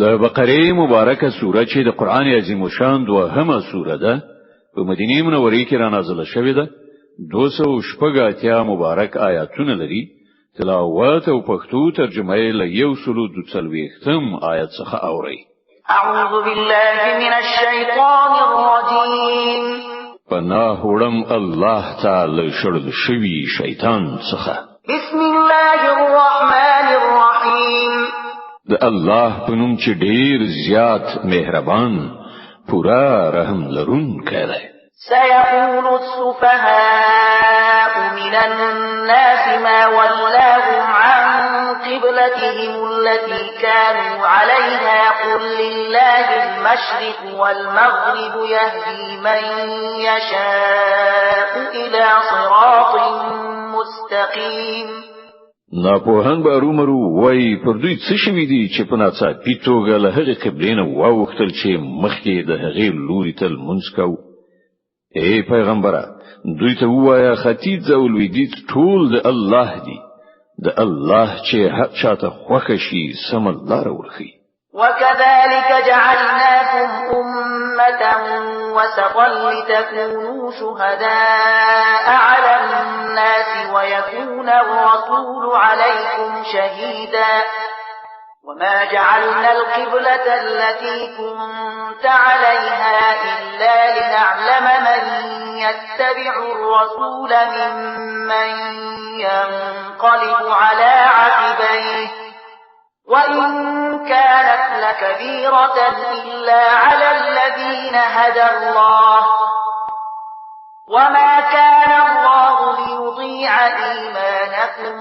د بقره مبارکه سوره چې د قران عظیم شان دوهمه سوره ده په مدینه منوره کې را نازله شوې ده 280 مبارک آیاتونه لري تلاوت او پښتو ترجمه یې له 140 آیت څخه اوري اعوذ بالله من الشیطان الرجیم پناه وړم الله تعالی شړل شوی شیطان څخه بسم الله الرحمن الرحیم د الله په نوم چې ډیر زیات مهربان پورا رحم لرونکی دی سيقول السفهاء من الناس ما ولاهم عن قبلتهم التي كانوا عليها قل لله المشرق والمغرب يهدي من يشاء إلى صراط مستقيم ناپوهان به رومرو وای پر دوی څه شوی دی چې په ناڅاپي توګه له هغې قبلې نه واوښتل چې مخکې د هغې لوري ته لمونځ کوو ای پیغمبره دوی ته وایا ختیځ او لویدیځ ټول د الله دی د الله چې هر چاته خوښ شي سم لار ورخي وكذلك جعلناكم أمة وسطا لتكونوا شهداء على الناس ويكون الرسول عليكم شهيدا وما جعلنا القبلة التي كنت عليها إلا لنعلم من يتبع الرسول ممن ينقلب على عقبيه وإن كانت لكبيرة إلا على الذين هدى الله وما كان الله ليضيع إيمانكم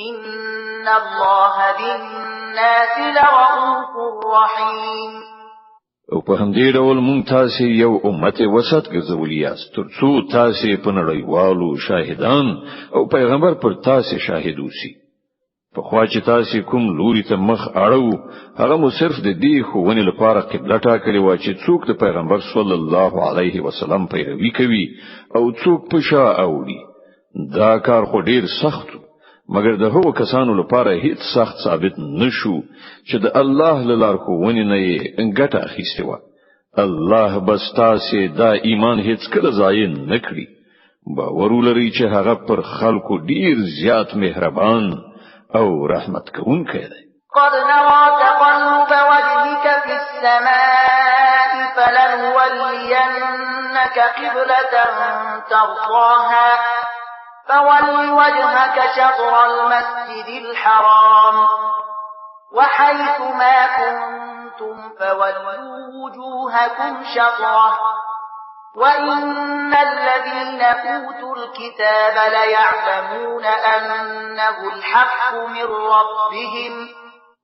إن الله بالناس لرؤوف رحيم او په همدې ډول مونږ تاسو یو امت وسط ګرځولي یاست ترڅو تاسو په نړیوالو شاهدان او پیغمبر پر تاسو شاهد اوسي په خوا چې تاسو کوم لوري ته مخ اړو هغه مو صرف د دې خوونې لپاره قبله ټاکلې و چې څوک د پیغمبر صلی الله علیه وسلم پیروي کوي او څوک په شا اوړي دا کار خو ډیر سخت مګر د هغو کسانو لپاره هیڅ سخت ثابت نشو چې د الله لار خوونې نه یې انګټه اخیسته و الله بس تاسو دا ایمان هیڅ کله ضایع نه کړی باور ولرئ چې هغه پر خلکو ډیر زیات مهربان او رحمت کوونکی دی قد نرى تقلب وجهك في السماء فلنولينك قبلة ترضاها فول وجهك شطر المسجد الحرام وحيث ما كنتم فولوا وجوهكم شطره وإن الذين أوتوا الكتاب ليعلمون أنه الحق من ربهم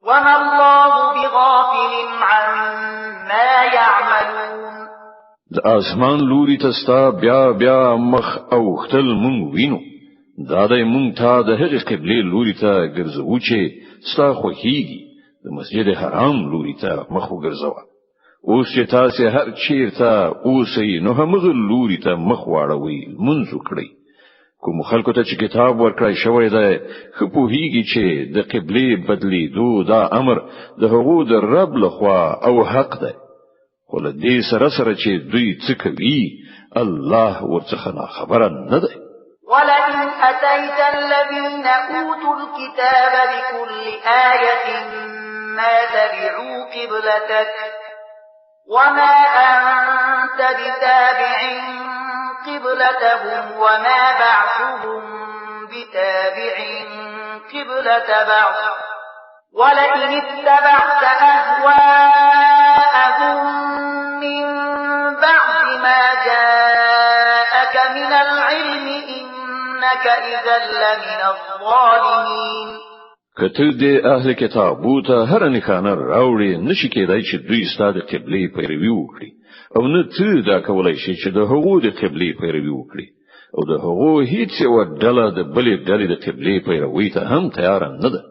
وما الله بغافل عما يعملون د اسمان لوري تستا بیا مخ او ختل مونږ وینو دا د مونږ ته د هغې قبلې لوري ته ګرځو چې ستا خوښیږي د مسجد حرام لوري ته مخ وګرځوه اوس چې تاسو هر چیرته اوسئ نو همغه لوري ته مخ واړوي منځ وکړئ کوم خلکو ته چې کتاب ورکړی شوی دی خو پوهیږي چې د قبلې بدلیدو دا امر د هغو د رب لخوا او حق دی خو له دې سره چې دوی څه کوي الله ورڅخه خبره نه دی ولئن أتيت الذين أوتوا الكتاب بكل آية ما تبعوا قبلتك وما أنت بتابع قبلتهم وما بعضهم بتابع قبلة بعض ولئن اتبعت أهواءهم من بعد ما جاءك من العلم إنك إذا لمن الظالمين کته د اهل کتابو ته هر نښانه راوړي نشي کېدای چې دوی ستاسو قبلې پیروي وکړي او نه ته دا کولای شي چې د هغو د قبلې پیروي وکړي او د هغو هیڅ یو ډله د بلې ډلې د قبلې پیروي ته هم تیار نه ده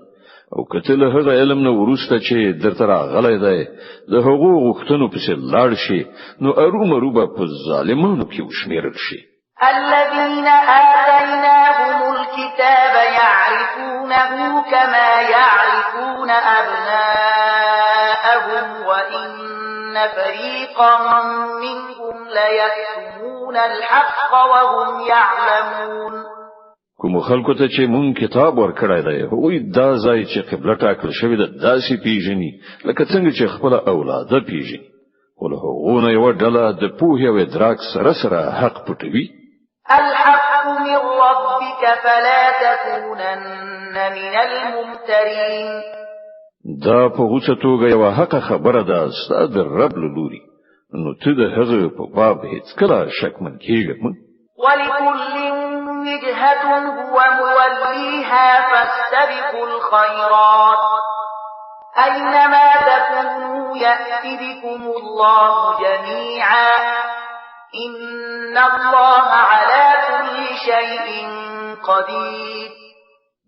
او کته له هغه علم نه ورسته چې درته راغلی دی د هغو غوښتنو پسې لاړ شي نو ارومروبه په ظالمانو کې وشمیرل شي الذين آتيناهم الكتاب يعرفونه كما يعرفون أبناءهم لهم وإن فريقا منهم ليكتمون الحق وهم يعلمون کوم خلکو ته چې مون کتاب ورکړای دی هغوی دا ځای چې قبله ټاکل شوی ده داسې پیژني لکه څنګه چې خپل اولاد پیژني ول هغونه یو ډله د پوهې او ادراک سره حق پټوي الحق من ربك فلا تكونن من الممترين دا په غوڅه توګه یو حق خبره ده ستاسو د رب له لوري نو ته د هغه په باب هیڅ کله شک من کېږم ولكل وجهة هو موليها فاستبقوا الخيرات أينما تكونوا يأتي بكم الله جميعا إن الله على كل شيء قدير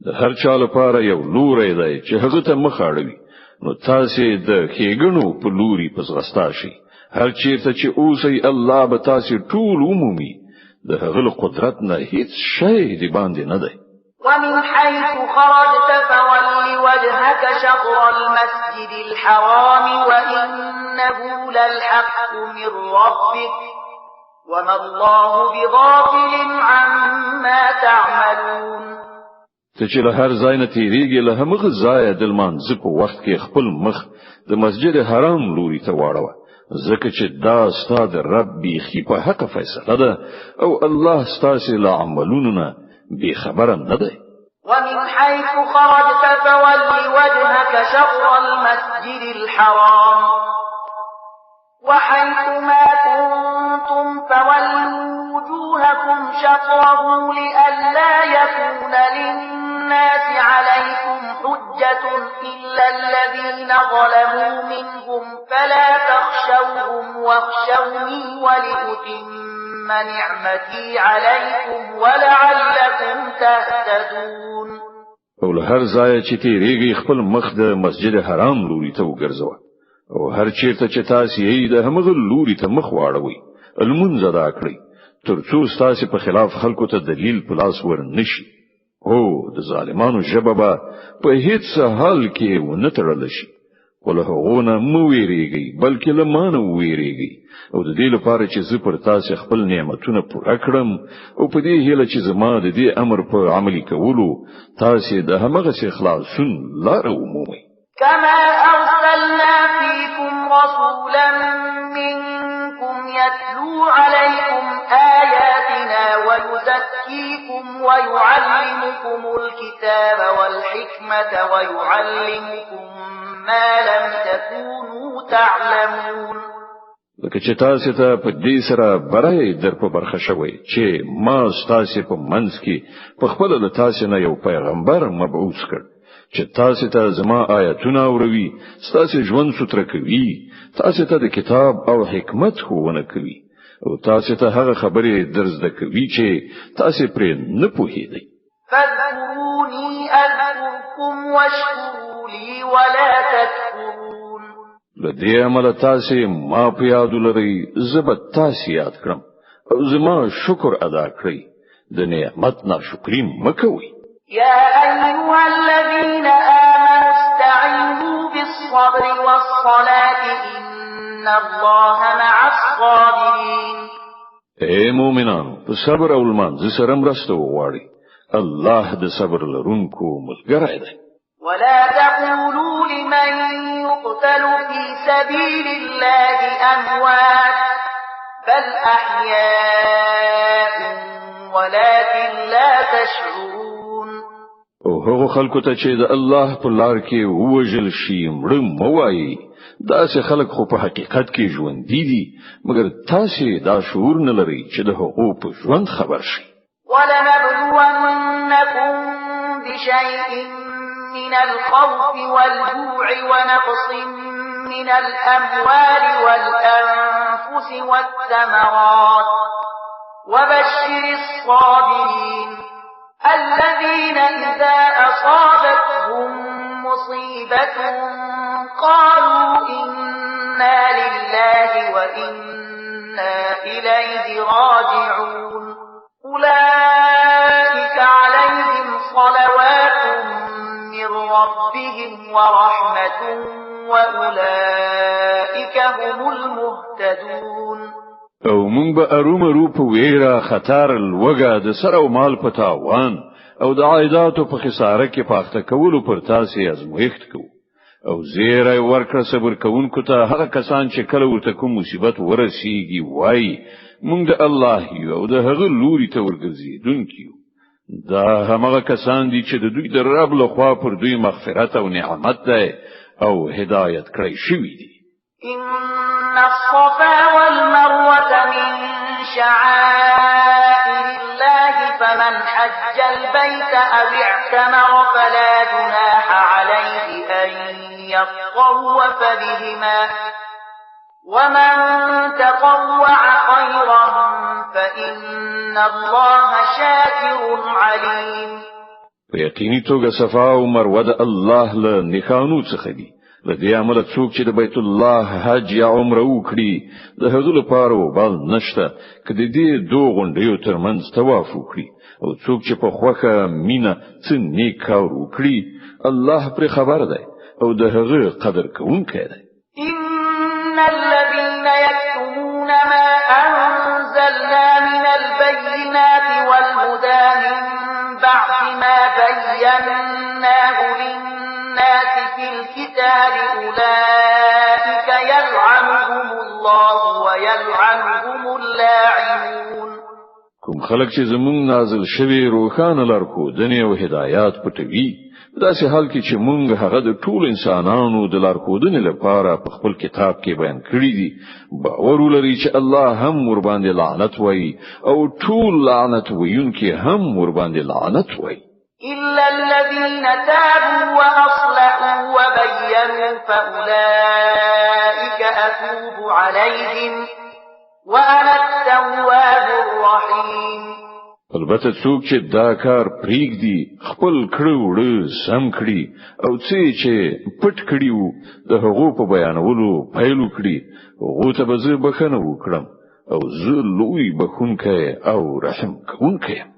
د هر چا لپاره یو لوري دی چې هغه ته مخاړوي نو تاسو د خېګنو په لوري پسغستا شي هر چیرته چې اوسئ الله به تاسو ټول عمومي د هغه قدرت نه هیڅ شی دی باندې نه دی ومن حيث خرجت فول وجهك شطر المسجد الحرام وإنه للحق من ربك وما الله بغافل عما تعملون ته چې له هر ځای نه تیریږي له همغه ځای د لمانځه په وخت کې خپل مخ د مسجد حرام لوري ته واړوه ځکه چې دا ستاسو رب بيخي په حق فیصله ده او الله ستاسو له عملونو نه بي خبره نه ده ومن حيث خرجت فول وجهك شطر المسجد الحرام وحيث ما كنتم فولوا وجوهكم شطره لئلا يكون للناس عليكم حجة إلا الذين ظلموا منهم فلا تخشوهم واخشوني ولأتم نعمتي عليكم ولعلكم تهتدون او له هر ځای چې تیریږي خپل مخ د مسجد حرام لوري ته وګرځوه او هر چیرته چې تاسو یې د همغه لوري ته مخ واړوي المنځ ادا کړئ ترڅو تاسو په خلاف خلکو ته دلیل په لاس ور نشي او د ظالمانو جبابا په هیڅ حال کې ونه تړل شي ولله هغونه مو ویریږي بلکې لمانه ویریږي او د دې لپاره چې زه پر تاسو خپل نعمتونه پوره کړم او په دې هیله چې زما د دې امر په عملي کولو تاسو د همغه خلاصون لار عمومي كما أرسلنا فيكم رسولا منكم يتلو عليكم آياتنا ويزكيكم ويعلمكم الكتاب والحكمة ويعلمكم ما لم تكونوا تعلمون لکه چې تاسو ته په دې سره برای در په برخه شوي چې ما تاسو په منځ کې په خپل د تاسو نه یو پیغمبر مبعوث کړ چې تاسو ته زما آیاتونه اوروي تاسو ژوند ستر کوي تاسو ته د کتاب او حکمت ښوونه کوي او تاسو ته هغه خبرې درزده کوي چې تاسو پرې نه پوهیږئ فاذكروني أذكركم واشكروا لي ولا تكفرون لدې عمل تاسو ما په یاد لري زبر تاسو یاد کړم او زما شکر ادا کړئ د نعمت ناشکری مکوئ يا أيها الذين آمنوا استعينوا بالصبر والصلاة إن الله مع الصابرين اے مومنانو په صبر او لمانځه سره مرسته وغواړئ الله د صبر لرونکو ملګری دی ولا تقولوا لمن يقتل في سبيل الله أموات بل أحياء ولكن لا تشعرون او هغه خلکو ته چې د الله په لار کې ووجل شي مړ موایي دا چې خلک خو په حقیقت کې ژوند دي مګر تاسو دا شعور نه لري چې د حقوق په ژوند خبر شي ولنبلونكم بشيء من الخوف والجوع ونقص من الأموال والأنفس والثمرات وبشر الصابرين الذين إذا أصابتهم مصيبة قالوا إنا لله وإنا إليه راجعون أولئك عليهم صلوات من ربهم ورحمة وأولئك هم المهتدون او مونږ به ارومرو په ویره خطر لوګه د سر او مال په تاوان او د عایداتو په خساره کې پاخته کولو پر تاسو ازمویښت کوو او زیره ورکړه صبر کوونکو ته هغه کسان چې کله ورته کوم مصیبت ورسیږي وای مونږ د الله یو او د هغه لوري ته ورګرځیدونکو دا هغه کسان دي چې د دوی د رب له خوا پر دوی مغفرت او نعمت ده او هدایت کړی شوی دي إن الصفا والمروة من شعائر الله فمن حج البيت أو اعتمر فلا جناح عليه أن يطوف بهما ومن تطوع خيرا فإن الله شاكر عليم په یقیني توګه صفا او مروه د الله له نښانو څخه دي لدې عمل څوک چې د بیت الله حج یا عمره وکړي د هغه لپاره وبال نشته کله دې دوه غونډیو ترمنځ طواف وکړي او څوک چې په خوخه مینا څه نیک کار وکړي الله پر خبر ده او د هغه قدر کوونکی ده إن الذين يكتمون ما أنزلنا من البينات والهدى من بعد ما بيناه للناس في الكتاب أولئك يلعنهم الله ويلعنهم اللاعنون کوم خلک چې زمون نازل شوی روخانه لارښودنې او هدایات پټوي داسې حال کې چې مونږ هغه د ټول انسانانو د لارښودنې لپاره په خپل کتاب کې بیان کړی دي باور ولري چې الله هم ور باندې لعنت وایي او ټول لعنت وایونکي هم ور باندې لعنت وایي إلا الذين تابوا وأصلحوا وبينوا فأولئك أتوب عليهم وأنا التواب الرحيم البته څوک چې دا کار پریږدي خپل کړو سم کړي او چې پټ کړي وو د هغو په بیانولو پیل کړي هغه ته به زه بخنه وکړم او زه لوی بخونکې او رحم کوونکې